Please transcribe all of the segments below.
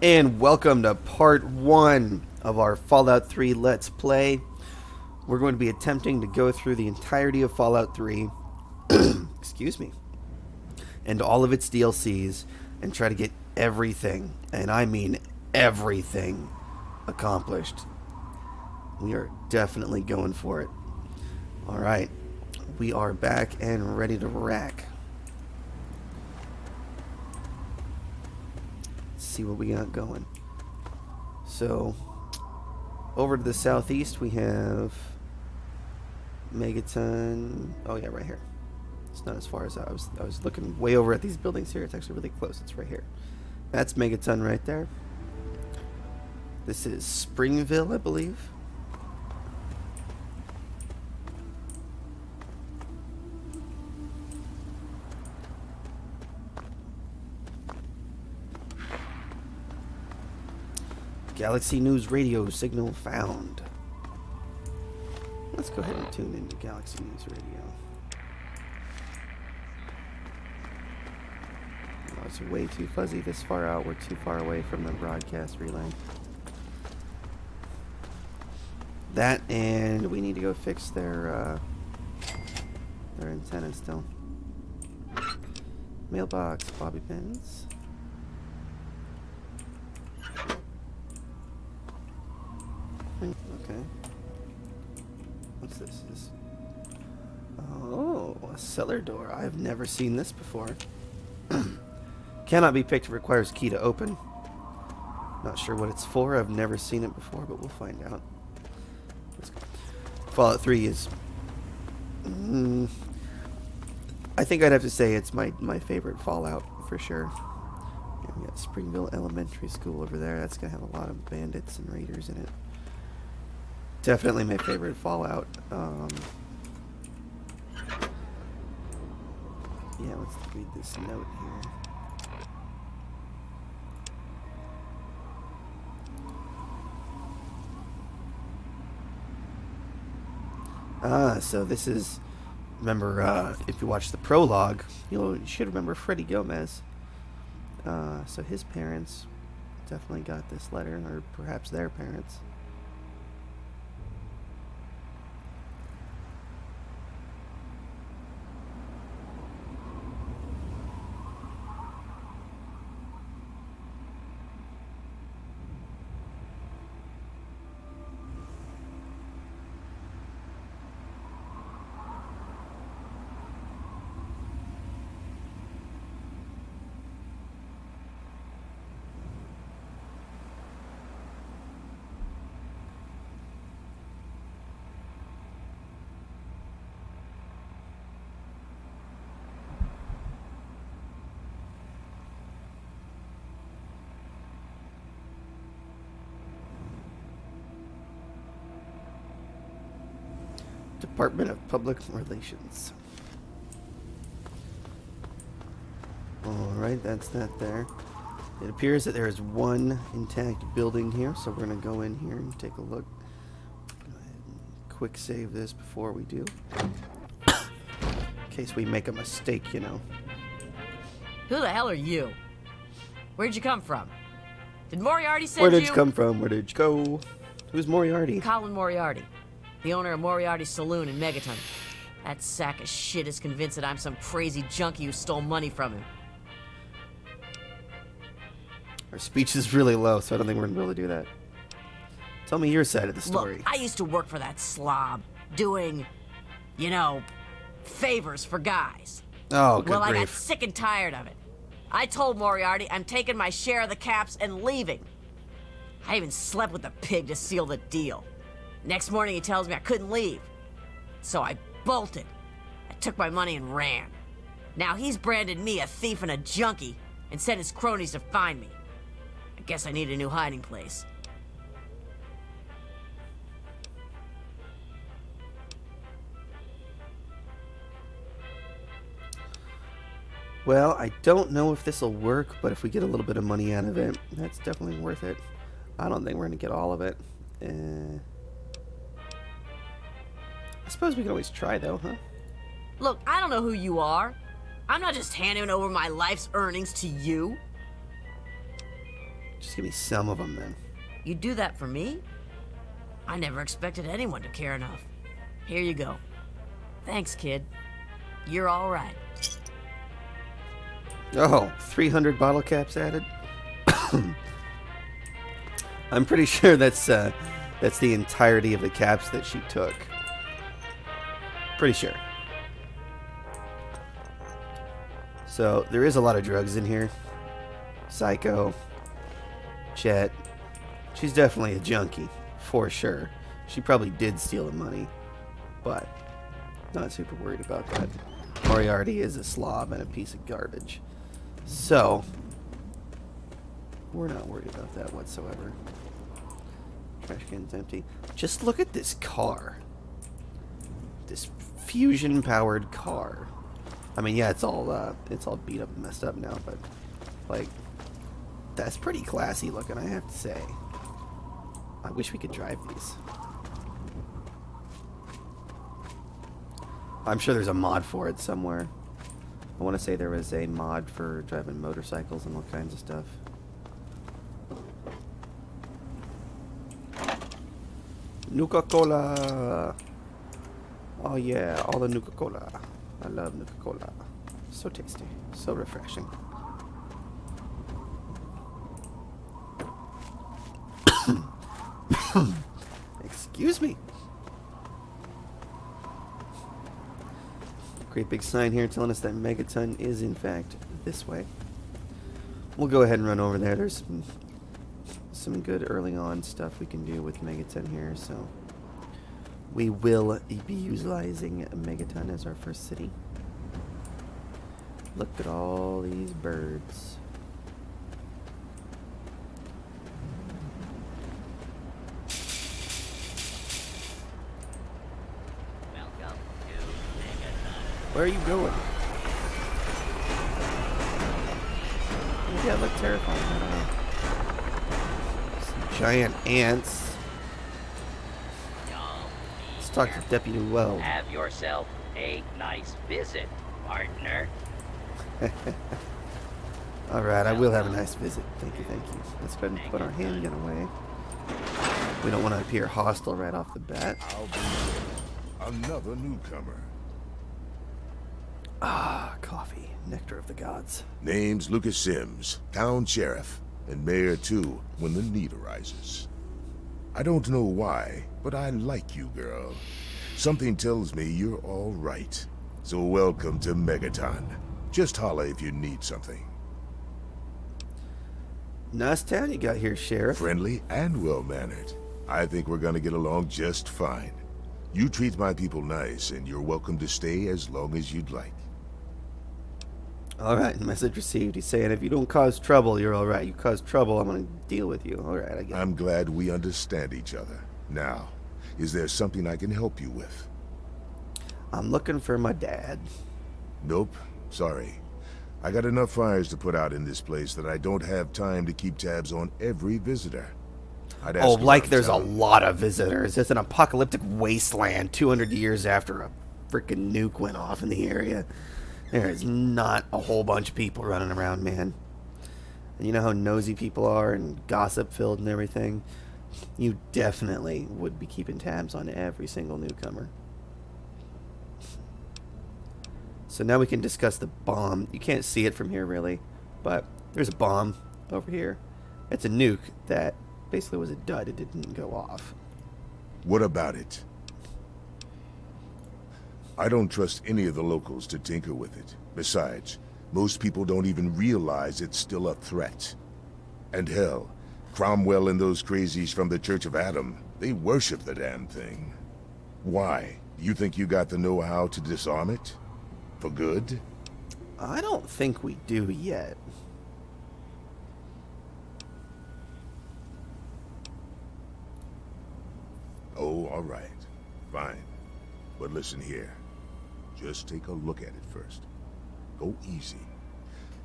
And welcome to part 1 of our Fallout 3 Let's Play. We're going to be attempting to go through the entirety of Fallout 3, excuse me, and all of its DLCs, and try to get everything, and I mean everything, accomplished. We are definitely going for it. Alright, we are back and ready to rack. See what we got going. So, over to the southeast we have Megaton. Oh yeah, right here. It's not as far as I was looking way over at these buildings here. It's actually really close. It's right here. That's Megaton right there. This is Springville, I believe. Galaxy News Radio signal found. Let's go ahead and tune into Galaxy News Radio. Oh, it's way too fuzzy this far out. We're too far away from the broadcast relay. That, and we need to go fix their antenna still. Mailbox, bobby pins. Okay. What's this? Oh, a cellar door. I've never seen this before. Cannot be picked. Requires key to open. Not sure what it's for. I've never seen it before, but we'll find out. Fallout 3 is... I think I'd have to say it's my favorite Fallout, for sure. Yeah, we got Springville Elementary School over there. That's going to have a lot of bandits and raiders in it. Definitely my favorite Fallout. Yeah, let's read this note here. So this is, remember, if you watch the prologue, you should remember Freddy Gomez. So his parents definitely got this letter, or perhaps their parents. Department of Public Relations. Alright, that's that there. It appears that there is one intact building here, so we're going to go in here and take a look. Go ahead and quick save this before we do. In case we make a mistake, you know. Who the hell are you? Where'd you come from? Did Moriarty send you? Where did you come from? Where did you go? Who's Moriarty? Colin Moriarty. The owner of Moriarty's Saloon in Megaton. That sack of shit is convinced that I'm some crazy junkie who stole money from him. Our speech is really low, so I don't think we're going to be able to do that. Tell me your side of the story. Look, I used to work for that slob, doing, you know, favors for guys. Oh, good Well, grief. I got sick and tired of it. I told Moriarty I'm taking my share of the caps and leaving. I even slept with the pig to seal the deal. Next morning he tells me I couldn't leave. So I bolted. I took my money and ran. Now he's branded me a thief and a junkie and sent his cronies to find me. I guess I need a new hiding place. Well, I don't know if this will work, but if we get a little bit of money out of it, that's definitely worth it. I don't think we're going to get all of it. I suppose we can always try, though, huh? Look, I don't know who you are. I'm not just handing over my life's earnings to you. Just give me some of them then. You do that for me? I never expected anyone to care enough. Here you go. Thanks, kid. You're all right. Oh, 300 bottle caps added? I'm pretty sure that's the entirety of the caps that she took. Pretty sure. So, there is a lot of drugs in here. Psycho. Chet. She's definitely a junkie, for sure. She probably did steal the money, but not super worried about that. Moriarty is a slob and a piece of garbage. So, we're not worried about that whatsoever. Trash can's empty. Just look at this car. This fusion-powered car. I mean, yeah, it's all beat up and messed up now, but like, that's pretty classy looking, I have to say. I wish we could drive these. I'm sure there's a mod for it somewhere. I want to say there was a mod for driving motorcycles and all kinds of stuff. Nuka-Cola! Oh yeah, all the Nuka-Cola. I love Nuka-Cola. So tasty. So refreshing. Excuse me. Great big sign here telling us that Megaton is in fact this way. We'll go ahead and run over there. There's some good early on stuff we can do with Megaton here, so we will be utilizing Megaton as our first city. Look at all these birds. Where are you going? Maybe that looked terrifying. I don't know. Some giant ants. Let's talk to Deputy Weld. Have yourself a nice visit, partner. Alright, I will have a nice visit. Thank you, thank you. Let's go ahead and put our handgun away. We don't want to appear hostile right off the bat. I'll be another newcomer. Ah, coffee. Nectar of the gods. Name's Lucas Sims, town sheriff, and mayor too, when the need arises. I don't know why, but I like you, girl. Something tells me you're all right. So welcome to Megaton. Just holla if you need something. Nice town you got here, Sheriff. Friendly and well-mannered. I think we're gonna get along just fine. You treat my people nice, and you're welcome to stay as long as you'd like. Alright, message received. He's saying if you don't cause trouble, you're alright. You cause trouble, I'm gonna deal with you. Alright, I get it. I'm glad we understand each other. Now, is there something I can help you with? I'm looking for my dad. Nope, sorry. I got enough fires to put out in this place that I don't have time to keep tabs on every visitor. I'd ask Oh, you like around there's a town. lot of visitors. It's an apocalyptic wasteland 200 years after a freaking nuke went off in the area. There is not a whole bunch of people running around, man. And you know how nosy people are and gossip-filled and everything? You definitely would be keeping tabs on every single newcomer. So now we can discuss the bomb. You can't see it from here, really, but there's a bomb over here. It's a nuke that basically was a dud. It didn't go off. What about it? I don't trust any of the locals to tinker with it. Besides, most people don't even realize it's still a threat. And hell, Cromwell and those crazies from the Church of Adam, they worship the damn thing. Why? You think you got the know-how to disarm it? For good? I don't think we do yet. Oh, all right. Fine. But listen here. Just take a look at it first. Go easy.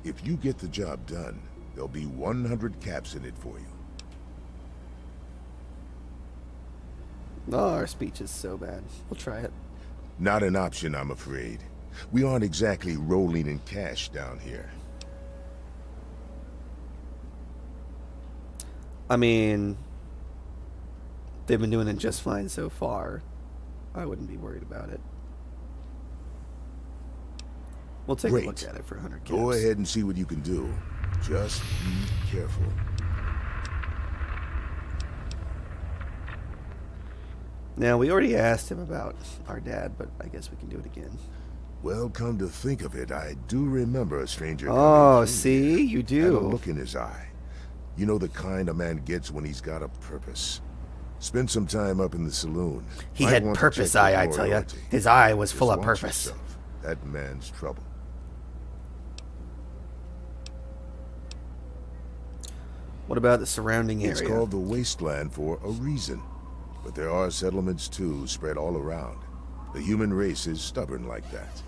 If you get the job done, there'll be 100 caps in it for you. Oh, our speech is so bad. We'll try it. Not an option, I'm afraid. We aren't exactly rolling in cash down here. I mean, they've been doing it just fine so far. I wouldn't be worried about it. We'll take a look at it for 100 caps. Go ahead and see what you can do. Just be careful. Now, we already asked him about our dad, but I guess we can do it again. Well, come to think of it, I do remember a stranger. Oh, see? You And a do. look in his eye. You know the kind a man gets when he's got a purpose. Spend some time up in the saloon. He Might had want to purpose check your eye, I tell ya. loyalty. His eye was Just full of watch purpose. yourself. That man's trouble. What about the surrounding area? It's called the wasteland for a reason. But there are settlements too, spread all around. The human race is stubborn like that.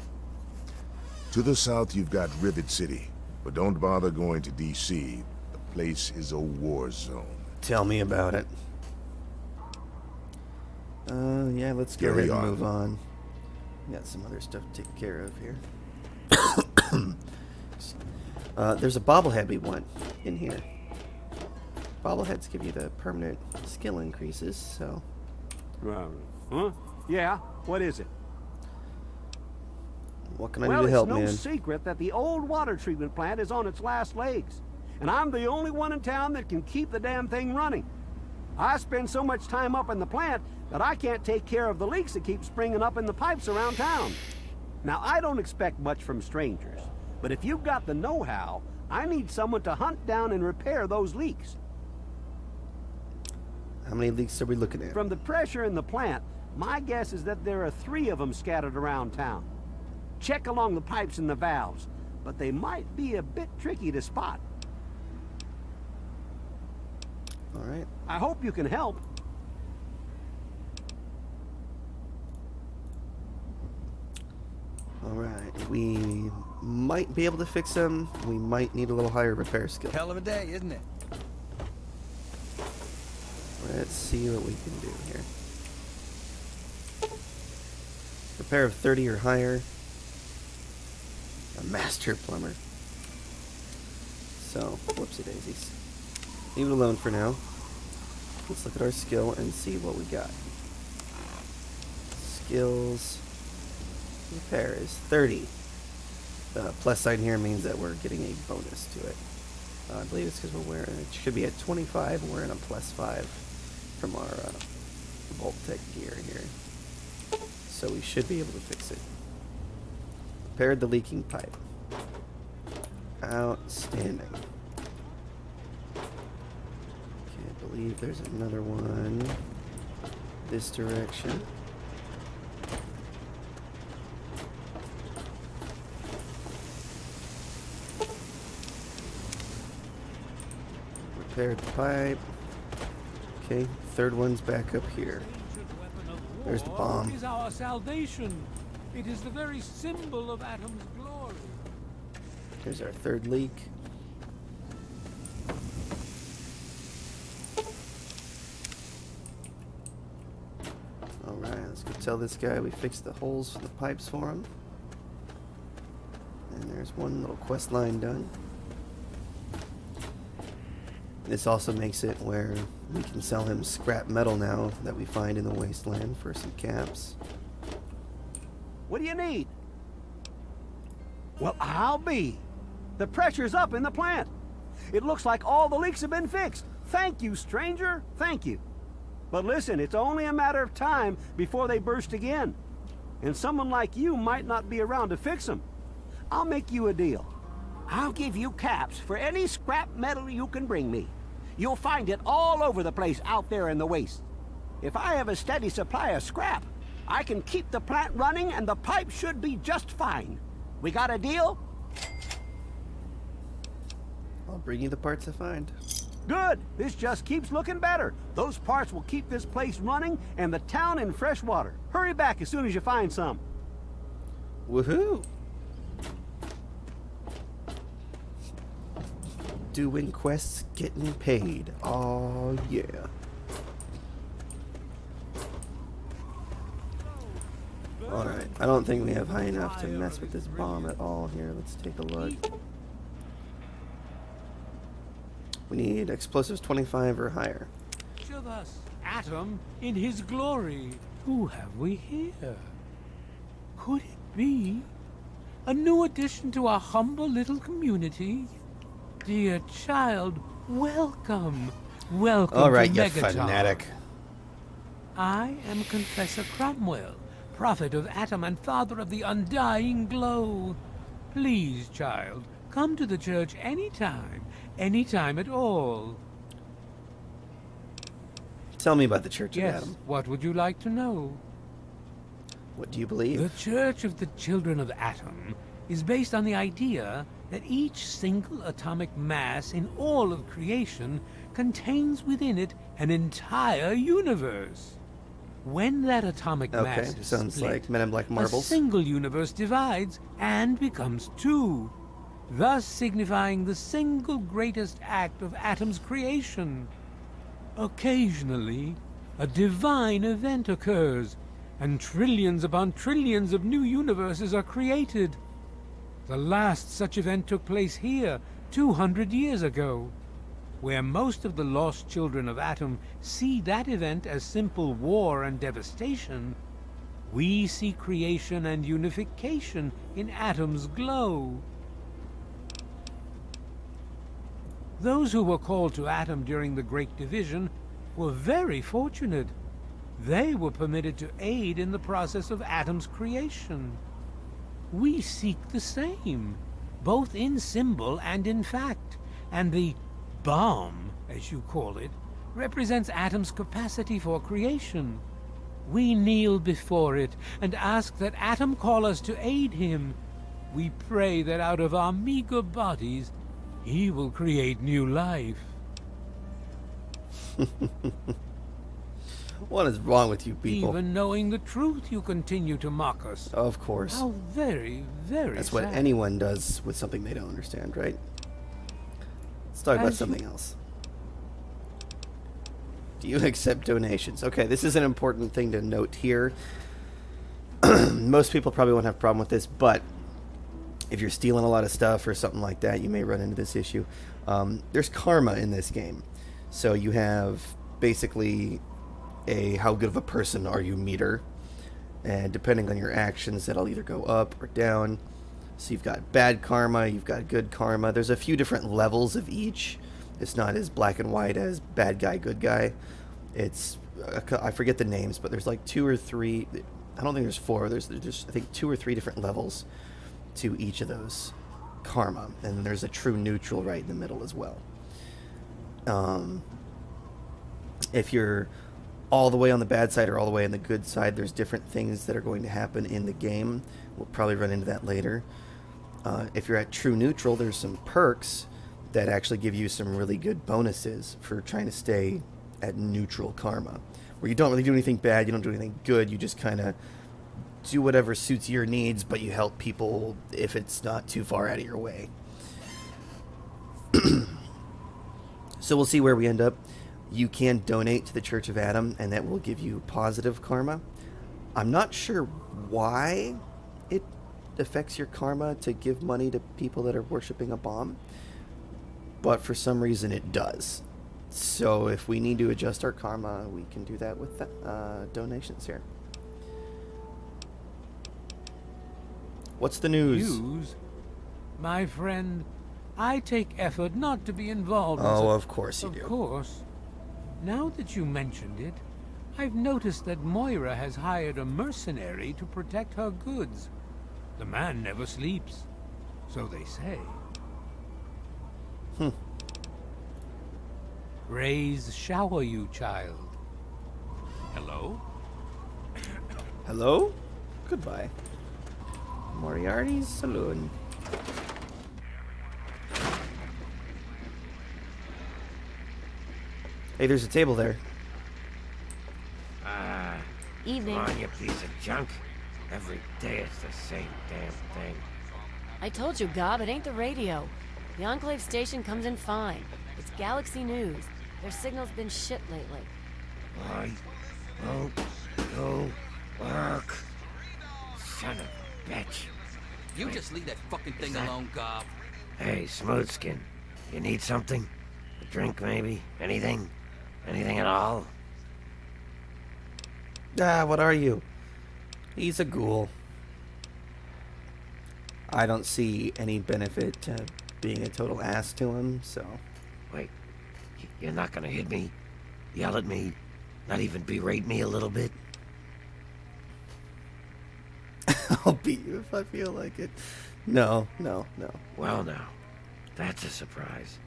To the south, you've got Rivet City. But don't bother going to D.C. The place is a war zone. Tell me about it. Yeah, let's go Carry ahead and on. move on. We got some other stuff to take care of here. There's a bobblehead we want in here. Bobbleheads give you the permanent skill increases, so... Huh? Yeah, what is it? What can I do to help, Well, man? it's no secret that the old water treatment plant is on its last legs. And I'm the only one in town that can keep the damn thing running. I spend so much time up in the plant that I can't take care of the leaks that keep springing up in the pipes around town. Now, I don't expect much from strangers, but if you've got the know-how, I need someone to hunt down and repair those leaks. How many leaks are we looking at? From the pressure in the plant, my guess is that there are 3 of them scattered around town. Check along the pipes and the valves, but they might be a bit tricky to spot. All right. I hope you can help. All right. We might be able to fix them. We might need a little higher repair skill. Hell of a day, isn't it? Let's see what we can do here. Repair of 30 or higher. A master plumber. So, whoopsie daisies. Leave it alone for now. Let's look at our skill and see what we got. Skills. Repair is 30. The plus sign here means that we're getting a bonus to it. I believe it's because we're wearing, it should be at 25, and we're in a +5 from our Vault Tech gear here. So we should be able to fix it. Repaired the leaking pipe. Outstanding. Can't believe there's another one this direction. Repaired the pipe. Okay, third one's back up here. There's the bomb. It is our salvation. It is the very symbol of Atom's glory. Here's our third leak. Alright, let's go tell this guy we fixed the holes for the pipes for him. And there's one little quest line done. This also makes it where we can sell him scrap metal now that we find in the wasteland for some caps. What do you need? Well, I'll be. The pressure's up in the plant. It looks like all the leaks have been fixed. Thank you, stranger. Thank you. But listen, it's only a matter of time before they burst again. And someone like you might not be around to fix them. I'll make you a deal. I'll give you caps for any scrap metal you can bring me. You'll find it all over the place out there in the waste. If I have a steady supply of scrap, I can keep the plant running and the pipe should be just fine. We got a deal? I'll bring you the parts I find. Good. This just keeps looking better. Those parts will keep this place running and the town in fresh water. Hurry back as soon as you find some. Woohoo! Doing quests, getting paid. Oh yeah. Alright, I don't think we have high enough to mess with this bomb at all here. Let's take a look. We need explosives 25 or higher. Show us Atom in his glory. Who have we here? Could it be a new addition to our humble little community? Dear child, welcome. Welcome All right, to you Megaton. fanatic. I am Confessor Cromwell, prophet of Atom and father of the undying glow. Please, child, come to the church anytime at all. Tell me about the Church of Yes, Adam. what would you like to know? What do you believe? The Church of the Children of Atom is based on the idea that each single atomic mass in all of creation contains within it an entire universe. When that atomic Okay, mass is sounds split, like Men in Black marbles. a single universe divides and becomes two, thus signifying the single greatest act of Atom's creation. Occasionally, a divine event occurs, and trillions upon trillions of new universes are created. The last such event took place here 200 years ago. Where most of the lost children of Atom see that event as simple war and devastation, we see creation and unification in Atom's glow. Those who were called to Atom during the Great Division were very fortunate. They were permitted to aid in the process of Atom's creation. We seek the same, both in symbol and in fact, and the bomb, as you call it, represents Atom's capacity for creation. We kneel before it and ask that Atom call us to aid him. We pray that out of our meager bodies, he will create new life. What is wrong with you people? Even knowing the truth, you continue to mock us. Of course. How very, very That's what sad. anyone does with something they don't understand, right? Let's talk about As you- something else. Do you accept donations? Okay, this is an important thing to note here. Most people probably won't have a problem with this, but if you're stealing a lot of stuff or something like that, you may run into this issue. There's karma in this game. So you have basically a how good of a person are you meter. And depending on your actions, that'll either go up or down. So you've got bad karma, you've got good karma. There's a few different levels of each. It's not as black and white as bad guy, good guy. It's, I forget the names, but there's like 2 or 3, I don't think there's 4. There's I think 2 or 3 different levels to each of those karma. And there's a true neutral right in the middle as well. If you're all the way on the bad side or all the way on the good side, there's different things that are going to happen in the game. We'll probably run into that later. If you're at true neutral, there's some perks that actually give you some really good bonuses for trying to stay at neutral karma, where you don't really do anything bad, you don't do anything good, you just kind of do whatever suits your needs, but you help people if it's not too far out of your way. So we'll see where we end up. You can donate to the Church of Adam, and that will give you positive karma. I'm not sure why it affects your karma to give money to people that are worshiping a bomb, but for some reason it does. So if we need to adjust our karma, we can do that with donations here. What's the news? News? My friend, I take effort not to be involved in Oh, such- of course you do. Of course. Now that you mentioned it, I've noticed that Moira has hired a mercenary to protect her goods. The man never sleeps, so they say. Rays shower you, child. Hello? Hello? Goodbye. Moriarty's Saloon. Hey, there's a table there. Evening. Come on, you piece of junk. Every day it's the same damn thing. I told you, Gob, it ain't the radio. The Enclave station comes in fine. It's Galaxy News. Their signal's been shit lately. I won't go work. Son of a bitch. You just leave that fucking thing alone, Gob. Hey, Smoothskin. You need something? A drink, maybe? Anything? Anything at all? Ah, what are you? He's a ghoul. I don't see any benefit to being a total ass to him, so... Wait, you're not gonna hit me? Yell at me? Not even berate me a little bit? I'll beat you if I feel like it. No. Well now, that's a surprise.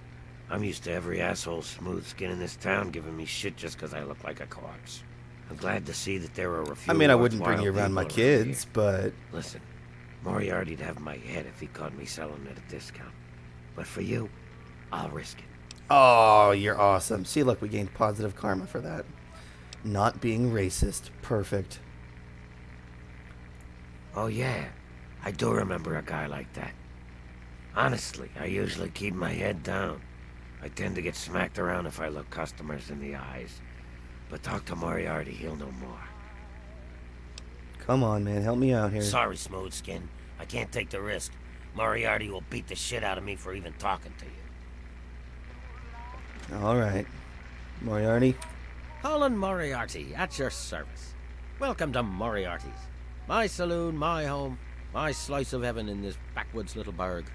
I'm used to every asshole smooth skin in this town giving me shit just because I look like a corpse. I'm glad to see that there are a few I mean, I wouldn't bring you worthwhile around my people around kids, here. but... Listen, Moriarty'd have my head if he caught me selling at a discount. But for you, I'll risk it. Oh, you're awesome. See, look, we gained positive karma for that. Not being racist. Perfect. Oh yeah, I do remember a guy like that. Honestly, I usually keep my head down. I tend to get smacked around if I look customers in the eyes. But talk to Moriarty, he'll know more. Come on, man. Help me out here. Sorry, Smooth Skin. I can't take the risk. Moriarty will beat the shit out of me for even talking to you. All right. Moriarty? Colin Moriarty, at your service. Welcome to Moriarty's. My saloon, my home, my slice of heaven in this backwoods little burg.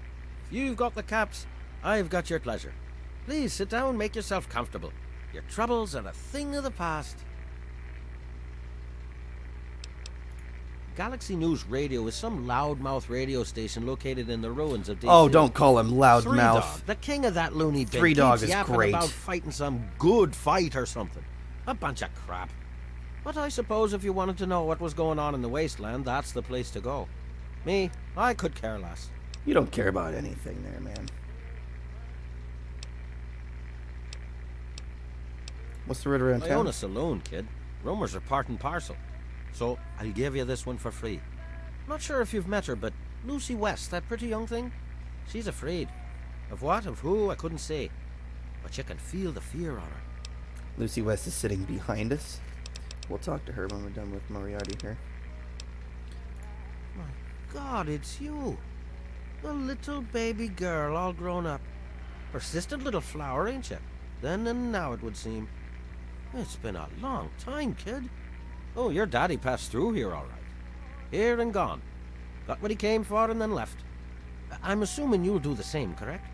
If you've got the caps, I've got your pleasure. Please sit down, make yourself comfortable. Your troubles are a thing of the past. Galaxy News Radio is some loudmouth radio station located in the ruins of DC. Oh, don't call him Three loudmouth. Dog, the king of that loony bin, Three Dog keeps is yapping great. about fighting some good fight or something. A bunch of crap. But I suppose if you wanted to know what was going on in the wasteland, that's the place to go. Me, I could care less. You don't care about anything there, man. What's the word around I town? own a saloon, kid. Rumors are part and parcel. So I'll give you this one for free. Not sure if you've met her, but Lucy West, that pretty young thing, she's afraid. Of what, of who, I couldn't say. But you can feel the fear on her. Lucy West is sitting behind us. We'll talk to her when we're done with Moriarty here. My God, it's you. The little baby girl all grown up. Persistent little flower, ain't you? Then and now, it would seem. It's been a long time, kid. Oh, your daddy passed through here all right. Here and gone. Got what he came for and then left. I'm assuming you'll do the same, correct?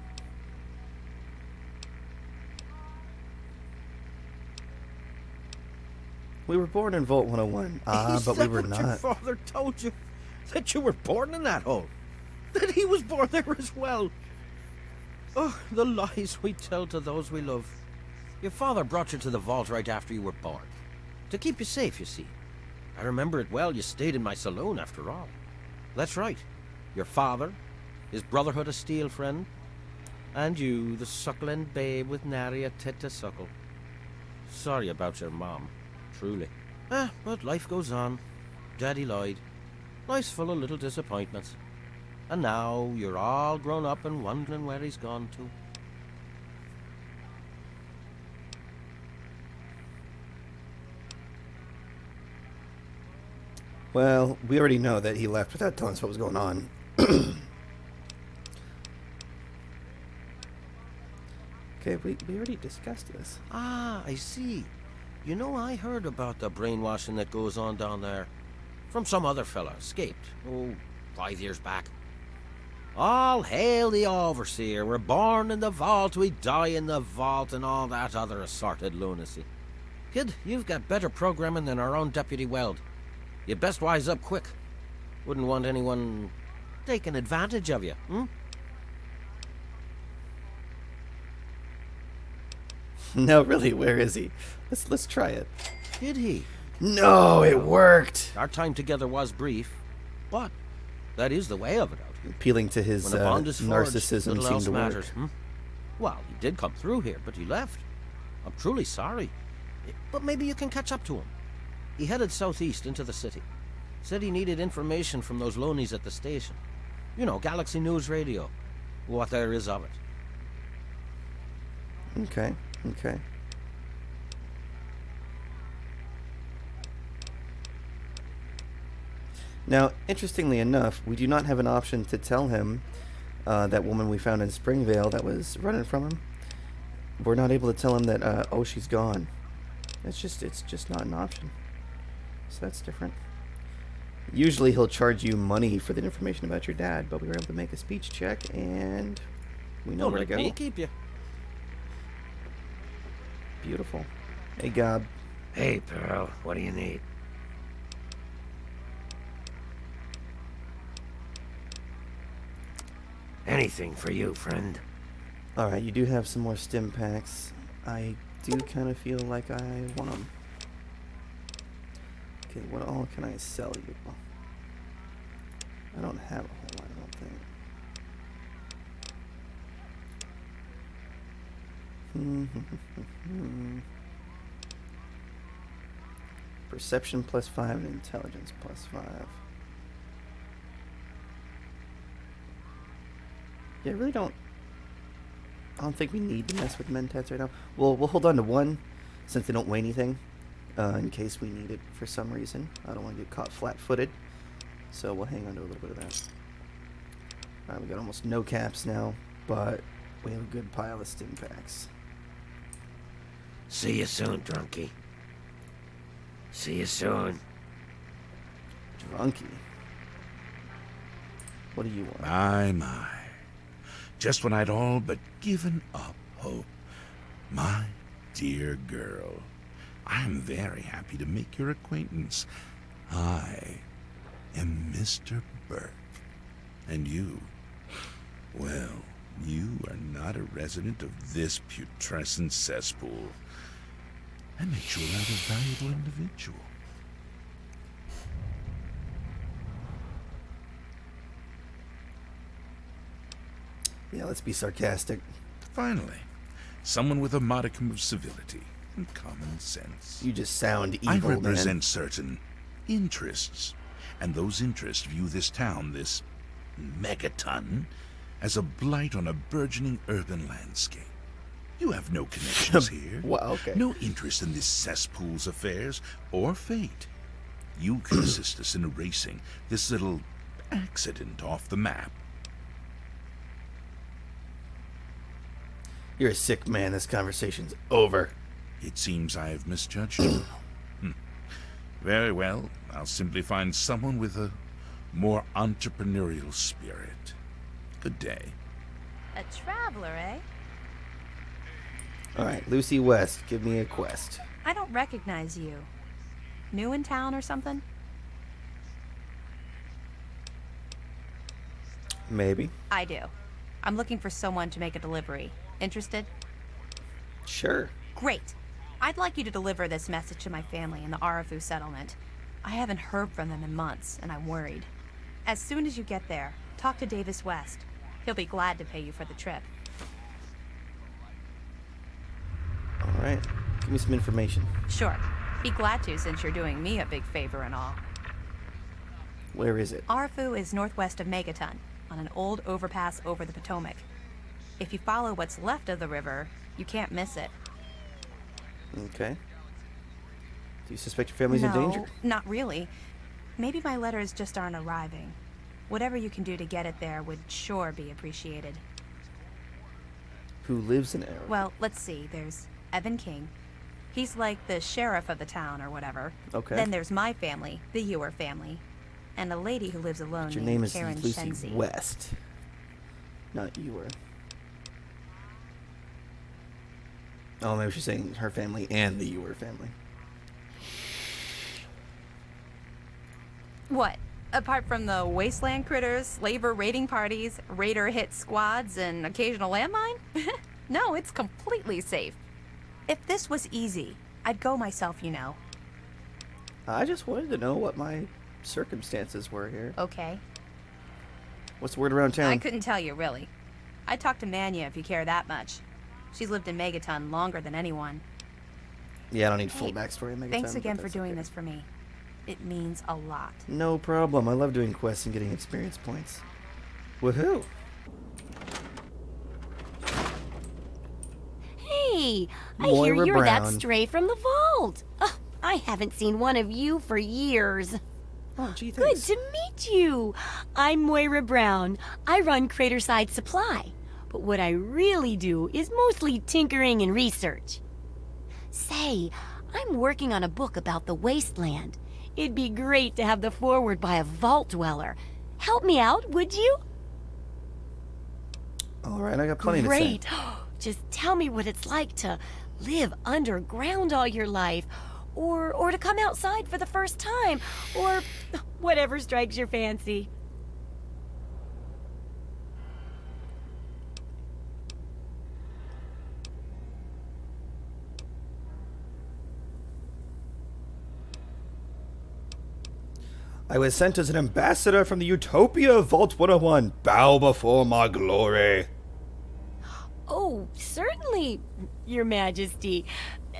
We were born in Vault 101. But we were Is that what your not. father told you? That you were born in that hole? That he was born there as well? Oh, the lies we tell to those we love. Your father brought you to the vault right after you were born. To keep you safe, you see. I remember it well, you stayed in my saloon after all. That's right. Your father, his Brotherhood of Steel friend, and you, the suckling babe with nary a tit to suckle. Sorry about your mom, truly. But life goes on. Daddy lied. Life's full of little disappointments. And now you're all grown up and wondering where he's gone to. Well, we already know that he left without telling us what was going on. Okay, we already discussed this. Ah, I see. You know, I heard about the brainwashing that goes on down there. From some other fella, escaped. 5 years back. All hail the overseer. We're born in the vault, we die in the vault, and all that other assorted lunacy. Kid, you've got better programming than our own Deputy Weld. You best wise up quick. Wouldn't want anyone taking advantage of you, hmm? No, really, where is he? Let's try it. Did he? No, it worked. Our time together was brief, but that is the way of it out here. Appealing to his When a bond is forged, narcissism little seemed else to work. matters, hmm? Well, he did come through here, but he left. I'm truly sorry. But maybe you can catch up to him. He headed southeast into the city. Said he needed information from those loanies at the station. You know, Galaxy News Radio. What there is of it. Okay. Now, interestingly enough, we do not have an option to tell him that woman we found in Springvale that was running from him. we're not able to tell him that, oh, she's gone. It's just not an option. So that's different. Usually he'll charge you money for the information about your dad, but we were able to make a speech check, and we know Don't where to let me go. keep you. Beautiful. Hey, Gob. Hey, Pearl, what do you need? Anything for you, friend. Alright, you do have some more stim packs. I do kind of feel like I want them. Okay, what all can I sell you? I don't have a whole lot, I don't think. Perception +5 and intelligence +5. Yeah, I really don't. I don't think we need to mess with mentats right now. We'll hold on to one, since they don't weigh anything, in case we need it for some reason. I don't want to get caught flat-footed, so we'll hang on to a little bit of that. Alright, we got almost no caps now, but we have a good pile of stim packs. See you soon, drunkie. See you soon. Drunkie. What do you want? My. Just when I'd all but given up hope. My dear girl, I am very happy to make your acquaintance. I am Mr. Burke. And you, well, you are not a resident of this putrescent cesspool. That makes you a rather valuable individual. Yeah, let's be sarcastic. Finally, someone with a modicum of civility and common sense. You just sound evil, I man. represent certain interests, and those interests view this town, this Megaton, as a blight on a burgeoning urban landscape. You have no connections here. Well, okay. No interest in this cesspool's affairs or fate. You can assist us in erasing this little accident off the map. You're a sick man. This conversation's over. It seems I have misjudged you. Very well. I'll simply find someone with a more entrepreneurial spirit. Good day. A traveler, eh? Alright, Lucy West, give me a quest. I don't recognize you. New in town or something? Maybe. I do. I'm looking for someone to make a delivery. Interested? Sure. Great. I'd like you to deliver this message to my family in the Arafu settlement. I haven't heard from them in months, and I'm worried. As soon as you get there, talk to Davis West. He'll be glad to pay you for the trip. Alright, give me some information. Sure. Be glad to, since you're doing me a big favor and all. Where is it? Arafu is northwest of Megaton, on an old overpass over the Potomac. If you follow what's left of the river, you can't miss it. Okay. Do you suspect your family's in danger? No, not really. Maybe my letters just aren't arriving. Whatever you can do to get it there would sure be appreciated. Who lives in Arrow? Well, let's see. There's Evan King. He's like the sheriff of the town or whatever. Okay. Then there's my family, the Ewer family. And a lady who lives alone But your named name is Karen Lucy Shenzi. West. Not Ewer. Oh, maybe she's saying her family and the Ewer family. What? Apart from the wasteland critters, slaver raiding parties, raider hit squads, and occasional landmine? No, it's completely safe. If this was easy, I'd go myself, you know. I just wanted to know what my circumstances were here. Okay. What's the word around town? I couldn't tell you, really. I'd talk to Manya if you care that much. She's lived in Megaton longer than anyone. Yeah, I don't need full Hey, backstory. Megaton, Thanks but again for that's doing okay. this for me. It means a lot. No problem. I love doing quests and getting experience points. Woohoo! Hey, I Moira hear you're that Brown. stray from the vault. Ugh, I haven't seen one of you for years. Oh, gee, Good thanks. to meet you. I'm Moira Brown. I run Craterside Supply. But what I really do is mostly tinkering and research. Say, I'm working on a book about the wasteland. It'd be great to have the foreword by a vault dweller. Help me out, would you? All right, I got plenty to say. Great. Just tell me what it's like to live underground all your life, or to come outside for the first time, or whatever strikes your fancy. I was sent as an ambassador from the Utopia of Vault 101. Bow before my glory. Oh, certainly, Your Majesty.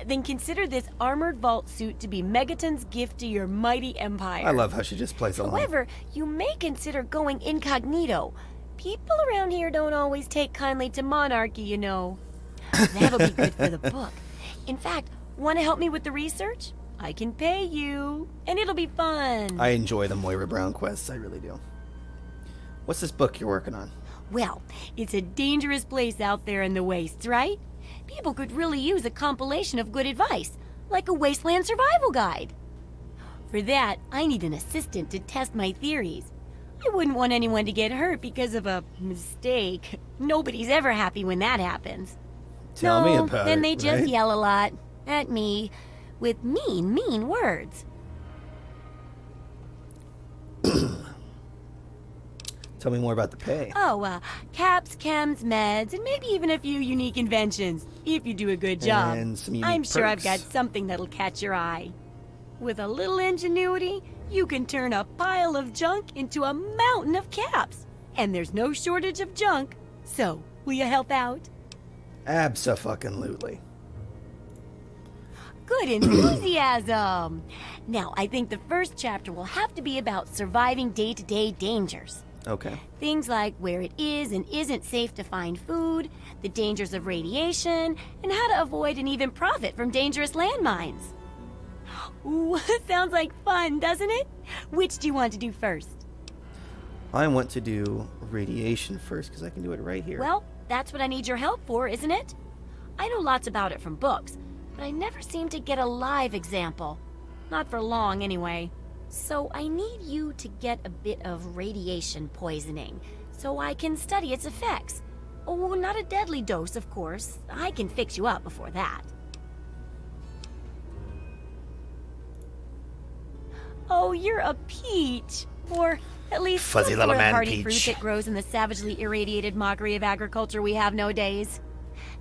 Then consider this armored vault suit to be Megaton's gift to your mighty empire. I love how she just plays along. However, you may consider going incognito. People around here don't always take kindly to monarchy, you know. That'll be good for the book. In fact, want to help me with the research? I can pay you, and it'll be fun. I enjoy the Moira Brown quests, I really do. What's this book you're working on? Well, it's a dangerous place out there in the wastes, right? People could really use a compilation of good advice, like a wasteland survival guide. For that, I need an assistant to test my theories. I wouldn't want anyone to get hurt because of a mistake. Nobody's ever happy when that happens. Tell me about it. Then they just right? yell a lot at me with mean words. Tell me more about the pay. Oh, caps, chems, meds, and maybe even a few unique inventions, if you do a good job. And some unique I'm sure I've got perks. something that'll catch your eye. With a little ingenuity, you can turn a pile of junk into a mountain of caps. And there's no shortage of junk. So, will you help out? Abso-fucking-lutely. Good enthusiasm! Now, I think the first chapter will have to be about surviving day-to-day dangers. Okay. Things like where it is and isn't safe to find food, the dangers of radiation, and how to avoid and even profit from dangerous landmines. Ooh, sounds like fun, doesn't it? Which do you want to do first? I want to do radiation first, because I can do it right here. Well, that's what I need your help for, isn't it? I know lots about it from books, but I never seem to get a live example. Not for long, anyway. So I need you to get a bit of radiation poisoning, so I can study its effects. Oh, not a deadly dose, of course. I can fix you up before that. Oh, you're a peach. Or at least Fuzzy look little for a man hardy peach. fruit that grows in the savagely irradiated mockery of agriculture we have nowadays.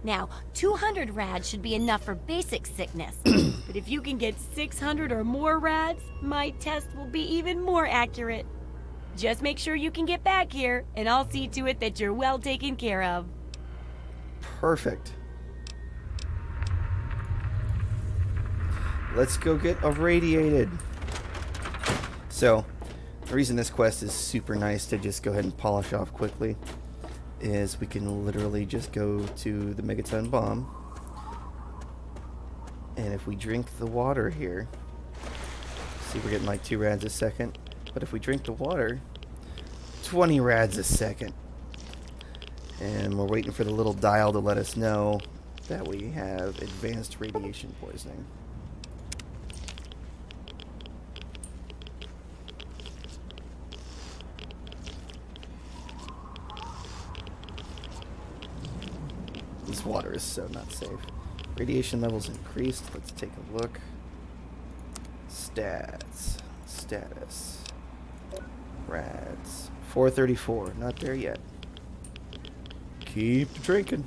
Now, 200 rads should be enough for basic sickness. But if you can get 600 or more rads, my test will be even more accurate. Just make sure you can get back here, and I'll see to it that you're well taken care of. Perfect. Let's go get irradiated. So, the reason this quest is super nice to just go ahead and polish off quickly is we can literally just go to the Megaton bomb, and if we drink the water here, see, we're getting like 2 rads a second, but if we drink the water, 20 rads a second, and we're waiting for the little dial to let us know that we have advanced radiation poisoning. This water is so not safe. Radiation levels increased. Let's take a look. Stats. Status. Rads. 434. Not there yet. Keep drinking.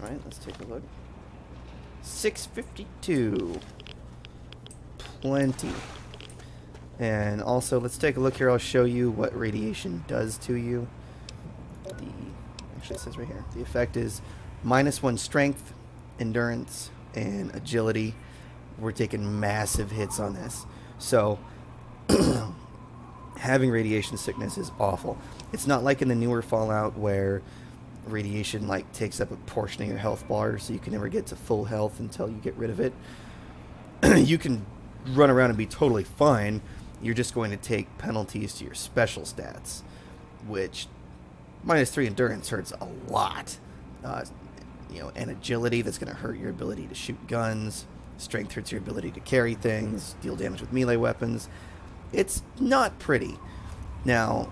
Alright, let's take a look. 652. Plenty. And also, let's take a look here. I'll show you what radiation does to you. Actually, it says right here. The effect is -1 strength, endurance, and agility. We're taking massive hits on this. So, having radiation sickness is awful. It's not like in the newer Fallout where radiation like takes up a portion of your health bar, so you can never get to full health until you get rid of it. You can run around and be totally fine. You're just going to take penalties to your special stats, which -3 endurance hurts a lot. And agility, that's going to hurt your ability to shoot guns. Strength hurts your ability to carry things, deal damage with melee weapons. It's not pretty. Now,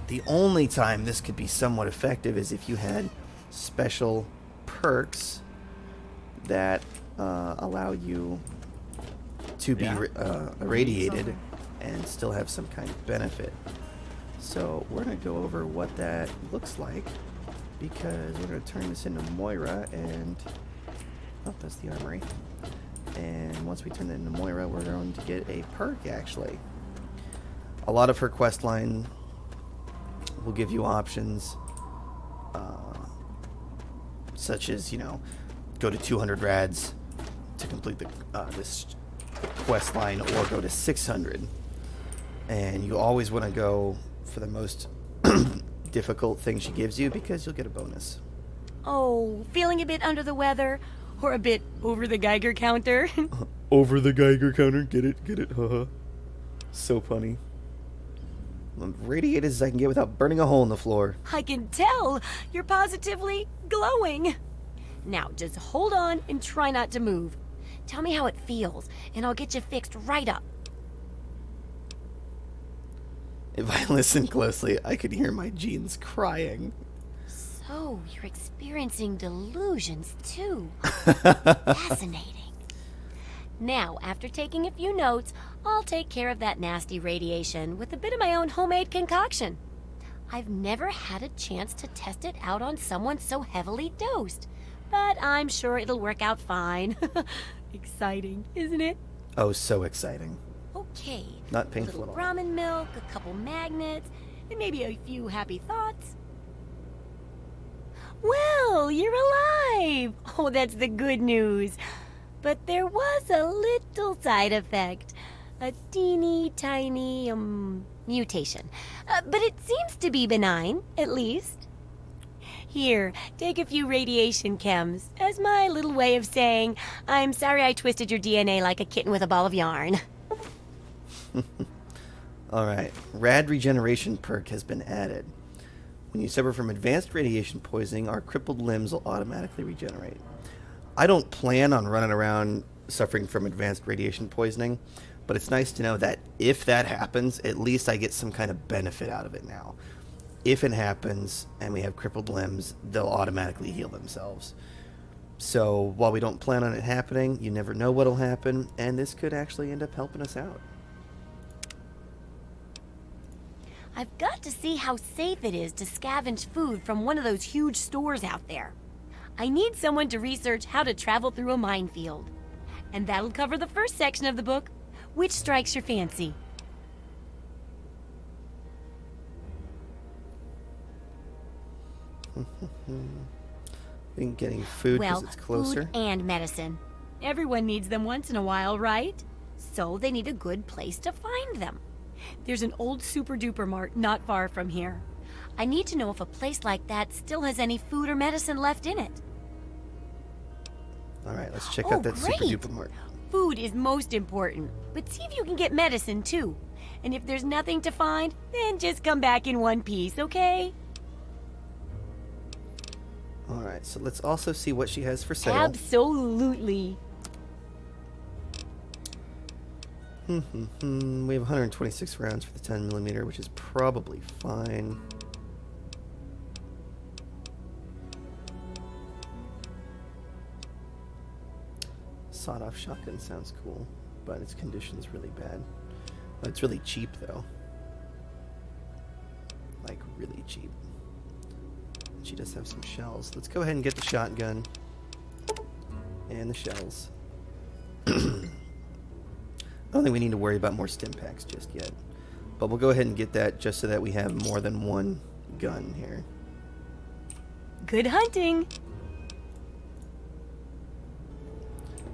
the only time this could be somewhat effective is if you had special perks that allow you to be irradiated and still have some kind of benefit. So we're going to go over what that looks like, because we're going to turn this into Moira, and oh, that's the armory. And once we turn it into Moira, we're going to get a perk, actually. A lot of her quest line will give you options, such as, go to 200 rads to complete this quest line, or go to 600. And you always want to go for the most difficult thing she gives you, because you'll get a bonus. Oh, feeling a bit under the weather? Or a bit over the Geiger counter? Over the Geiger counter? Get it, haha. So funny. I'm radiated as I can get without burning a hole in the floor. I can tell! You're positively glowing! Now, just hold on and try not to move. Tell me how it feels, and I'll get you fixed right up. If I listen closely, I could hear my jeans crying. So, you're experiencing delusions, too. Fascinating. Now, after taking a few notes, I'll take care of that nasty radiation with a bit of my own homemade concoction. I've never had a chance to test it out on someone so heavily dosed, but I'm sure it'll work out fine. Exciting, isn't it? Oh, so exciting. Okay. Not painful a at all. little ramen milk, a couple magnets, and maybe a few happy thoughts. Well, you're alive! Oh, that's the good news. But there was a little side effect. A teeny tiny, mutation. But it seems to be benign, at least. Here, take a few radiation chems as my little way of saying, I'm sorry I twisted your DNA like a kitten with a ball of yarn. Alright, Rad Regeneration perk has been added. When you suffer from advanced radiation poisoning, our crippled limbs will automatically regenerate. I don't plan on running around suffering from advanced radiation poisoning, but it's nice to know that if that happens, at least I get some kind of benefit out of it now. If it happens and we have crippled limbs, they'll automatically heal themselves. So while we don't plan on it happening, you never know what'll happen, and this could actually end up helping us out. I've got to see how safe it is to scavenge food from one of those huge stores out there. I need someone to research how to travel through a minefield. And that'll cover the first section of the book. Which strikes your fancy? I think getting food because it's closer. Food and medicine. Everyone needs them once in a while, right? So they need a good place to find them. There's an old super-duper mart not far from here. I need to know if a place like that still has any food or medicine left in it. Alright, let's check out that great. super-duper mart. Food is most important, but see if you can get medicine too. And if there's nothing to find, then just come back in one piece, okay? Alright, so let's also see what she has for sale. Absolutely. We have 126 rounds for the 10mm, which is probably fine. Sawed-off shotgun sounds cool, but its condition's really bad. It's really cheap, though. Like, really cheap. She does have some shells. Let's go ahead and get the shotgun. And the shells. I don't think we need to worry about more stim packs just yet. But we'll go ahead and get that just so that we have more than one gun here. Good hunting.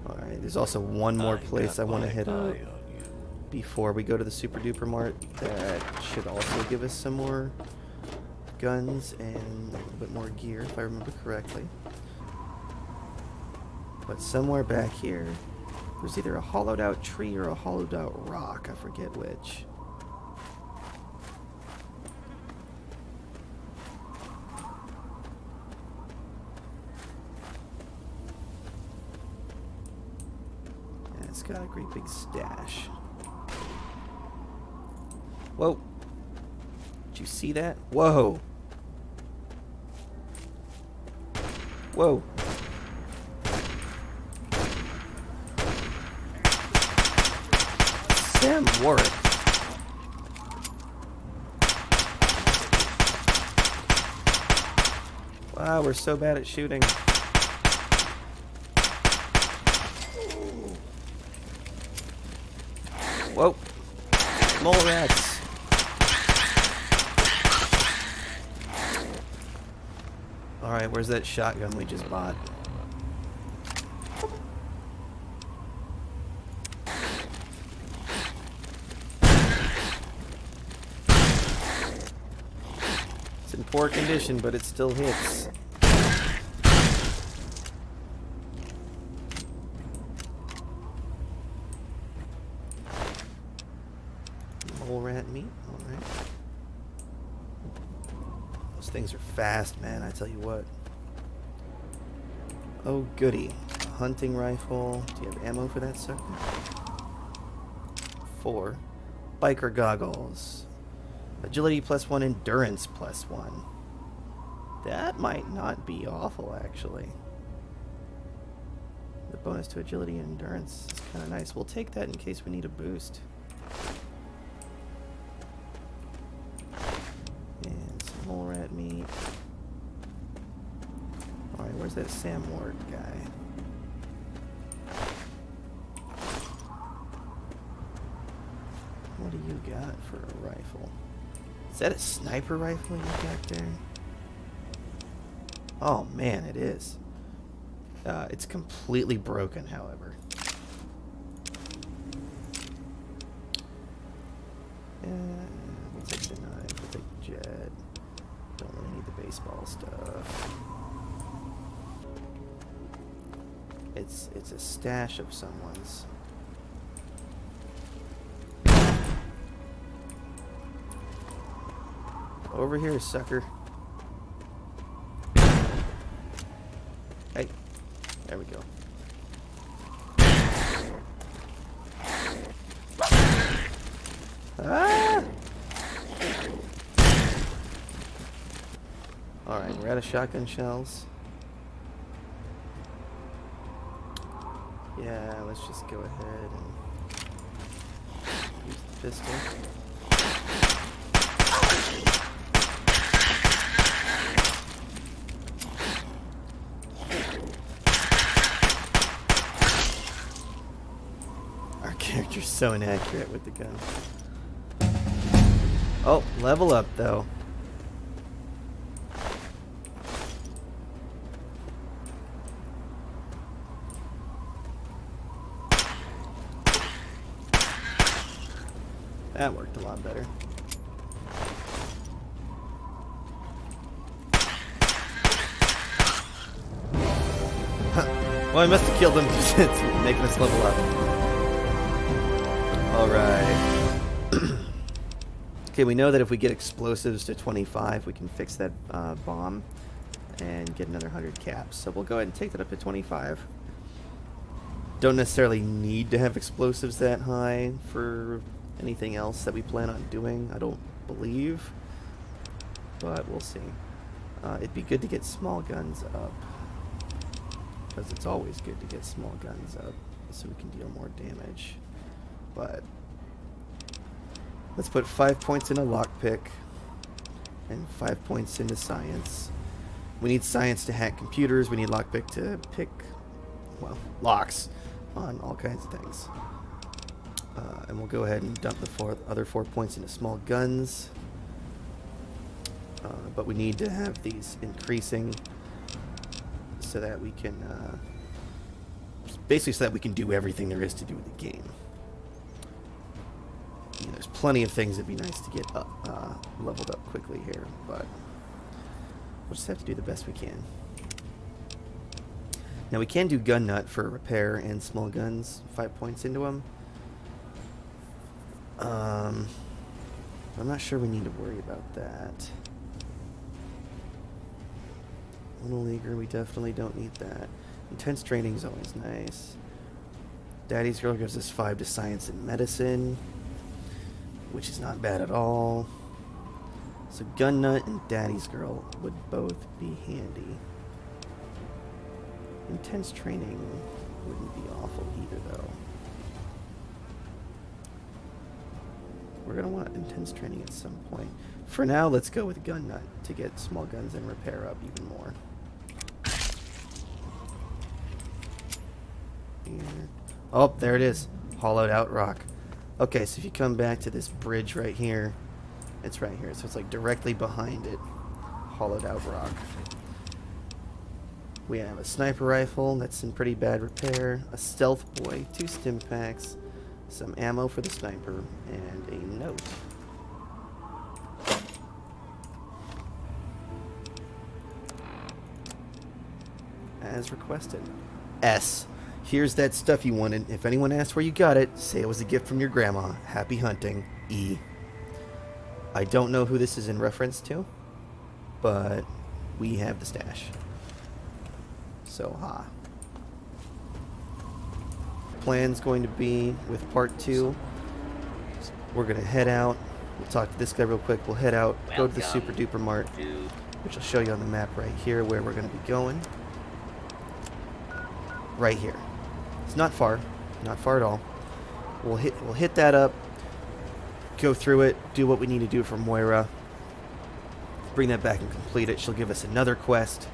Alright, there's also one more place I want to hit up before we go to the Super Duper Mart. That should also give us some more guns and a little bit more gear, if I remember correctly. But somewhere back here There's either a hollowed out tree or a hollowed out rock. I forget which. Yeah, it's got a great big stash. Whoa. Did you see that? Whoa. Whoa. Sam Warwick. Wow, we're so bad at shooting. Whoa. Mole rats. Alright, where's that shotgun we just bought? It's in poor condition, but it still hits. Mole rat meat, alright. Those things are fast, man, I tell you what. Oh, goody. A hunting rifle. Do you have ammo for that sucker? 4. Biker goggles. Agility +1, endurance +1. That might not be awful, actually. The bonus to agility and endurance is kind of nice. We'll take that in case we need a boost. And some mole rat meat. Alright, where's that Sam Ward guy? What do you got for a rifle? Is that a sniper rifle you got there? Oh man, it is. It's completely broken, however. We'll take the knife, we'll take the jet. Don't really need the baseball stuff. It's a stash of someone's. Over here, sucker. Hey, there we go. Ah! Alright, we're out of shotgun shells. Yeah, let's just go ahead and use the pistol. Our character's so inaccurate with the gun. Oh, level up though. That worked a lot better. Well, I must have killed him because it's making us level up. Alright. Okay, we know that if we get explosives to 25, we can fix that bomb and get another 100 caps. So we'll go ahead and take that up to 25. Don't necessarily need to have explosives that high for anything else that we plan on doing, I don't believe. But we'll see. It'd be good to get small guns up, because it's always good to get small guns up so we can deal more damage. But let's put 5 points into lockpick and 5 points into science. We need science to hack computers. We need lockpick to pick, well, locks on all kinds of things. And we'll go ahead and dump the other 4 points into small guns. But we need to have these increasing so that we can, basically so that we can do everything there is to do with the game. You know, there's plenty of things that'd be nice to get up, leveled up quickly here, but we'll just have to do the best we can. Now we can do gun nut for repair and small guns, 5 points into them. I'm not sure we need to worry about that. Little Leaguer, we definitely don't need that. Intense training is always nice. Daddy's Girl gives us 5 to science and medicine, which is not bad at all. So Gun Nut and Daddy's Girl would both be handy. Intense training wouldn't be awful either, though. We're going to want intense training at some point. For now, let's go with Gun Nut to get small guns and repair up even more. Here. Oh, there it is. Hollowed out rock. Okay, so if you come back to this bridge right here, it's right here. So it's like directly behind it. Hollowed out rock. We have a sniper rifle that's in pretty bad repair, a stealth boy, 2 stim packs, some ammo for the sniper, and a note. As requested. S. Here's that stuff you wanted. If anyone asks where you got it, say it was a gift from your grandma. Happy hunting. E. I don't know who this is in reference to, but we have the stash. So, ha. Plan's going to be with part 2. We're going to head out. We'll talk to this guy real quick. We'll head out, go to the Super Duper Mart, which I'll show you on the map right here where we're going to be going. Right here. It's not far at all. We'll hit that up, go through it, do what we need to do for Moira, bring that back and complete it. She'll give us another quest,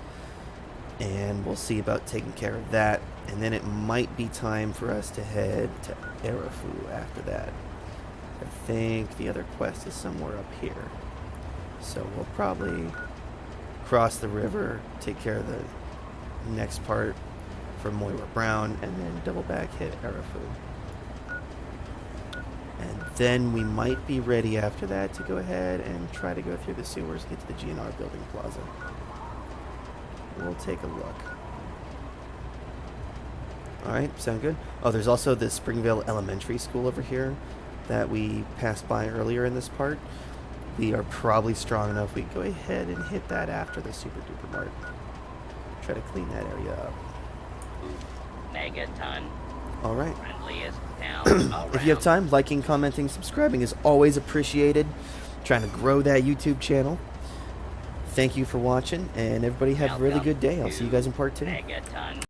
and we'll see about taking care of that. And then it might be time for us to head to Arafu after that. I think the other quest is somewhere up here. So we'll probably cross the river, take care of the next part for Moira Brown, and then double back hit Arafu. And then we might be ready after that to go ahead and try to go through the sewers, get to the GNR building plaza. We'll take a look. Alright, sound good? Oh, there's also the Springvale Elementary School over here that we passed by earlier in this part. We are probably strong enough we can go ahead and hit that after the Super Duper Mart. Try to clean that area up. Megaton. Alright. Friendliest town If you have time, liking, commenting, subscribing is always appreciated. Trying to grow that YouTube channel. Thank you for watching, and everybody have a really good day. I'll see you guys in part 2. Megaton.